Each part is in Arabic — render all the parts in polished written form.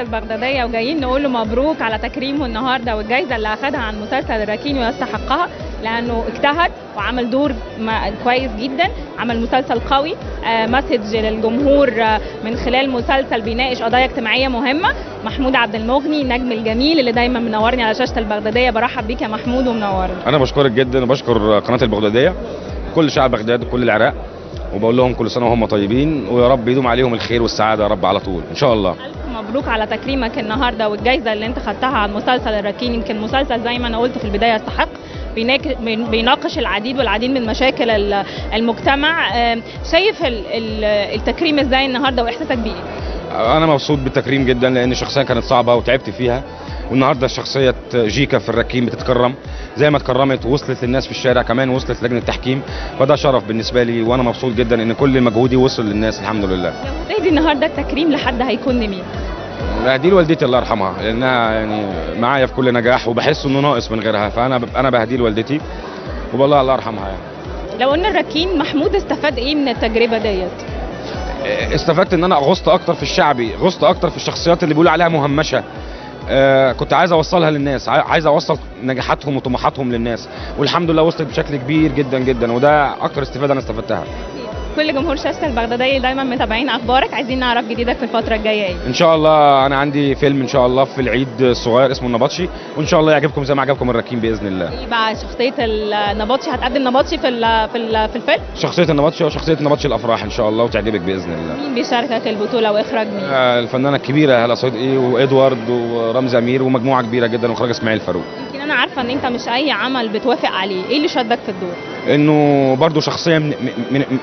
البغدادية وجايين نقول له مبروك على تكريمه النهارده والجائزة اللي أخدها عن مسلسل الركين ويستحقها، لأنه اجتهد وعمل دور كويس جدا، عمل مسلسل قوي، مسج للجمهور من خلال مسلسل بيناقش قضايا اجتماعية مهمة. محمود عبد المغني النجم الجميل اللي دايما منورني على شاشة البغدادية، برحب بيك يا محمود ومنورني. أنا بشكرك جدا وبشكر قناة البغدادية، كل شعب بغداد وكل العراق، وبقول لهم كل سنة وهم طيبين، ويا رب يدوم عليهم الخير والسعادة يا رب على طول إن شاء الله. ألف مبروك على تكريمك النهارده والجائزة اللي أنت خدتها عن مسلسل الركين. يمكن مسلسل زي ما أنا قلت في البداية يستحق، بيناقش العديد والعديد من مشاكل المجتمع. شايف التكريم ازاي النهارده واحساسك بيه؟ انا مبسوط بالتكريم جدا، لان الشخصيه كانت صعبه وتعبت فيها، والنهارده شخصيه جيكا في الركين بتتكرم زي ما اتكرمت ووصلت للناس في الشارع، كمان وصلت لجنه التحكيم، فده شرف بالنسبه لي، وانا مبسوط جدا ان كل مجهودي وصل للناس الحمد لله. لو هتهدي النهارده التكريم لحد هيكون لمين؟ دي لوالدتي الله يرحمها، لانها يعني معايا في كل نجاح وبحس انه ناقص من غيرها، فانا بهديه لوالدتي وبالله الله يرحمها يعني. لو قلنا الركين، محمود استفاد ايه من التجربه ديت؟ استفدت ان انا غصت اكتر في الشعبي، غصت اكتر في الشخصيات اللي بيقولوا عليها مهمشه. كنت عايز اوصلها للناس، عايز اوصل نجاحاتهم وطموحاتهم للناس، والحمد لله وصلت بشكل كبير جدا جدا، وده اكتر استفاده انا استفدتها. كل جمهور شاشة البغدادية دايما متابعين اخبارك، عايزين نعرف جديدك في الفترة الجاية ايه؟ ان شاء الله انا عندي فيلم ان شاء الله في العيد الصغير اسمه النبطشي، وان شاء الله يعجبكم زي ما عجبكم الركين باذن الله. ايه بقى شخصية النبطشي؟ هتقدم نبطشي في الفيلم؟ شخصية النبطشي وشخصية نبطشي الافراح ان شاء الله، وتعجبك باذن الله. مين بيشاركك البطولة واخراج مين؟ الفنانة الكبيرة هلا صدقي وادوارد ورمزي امير ومجموعة كبيرة جدا، واخراج اسماعيل فاروق. يمكن انا عارفة ان انت مش اي عمل بتوافق عليه، ايه اللي شدك في الدور؟ انه برضو شخصيه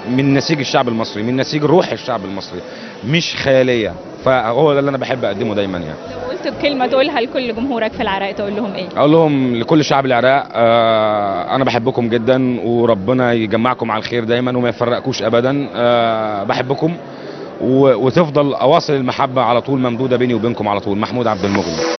من نسيج الشعب المصري، من نسيج روح الشعب المصري، مش خياليه، فهو ده اللي انا بحب اقدمه دايما يعني. لو قلت بكلمه تقولها لكل جمهورك في العراق تقول لهم ايه؟ اقول لهم لكل شعب العراق انا بحبكم جدا، وربنا يجمعكم على الخير دايما وما يفرقكوش ابدا. بحبكم وتفضل اواصر المحبه على طول ممدوده بيني وبينكم على طول. محمود عبد المغني.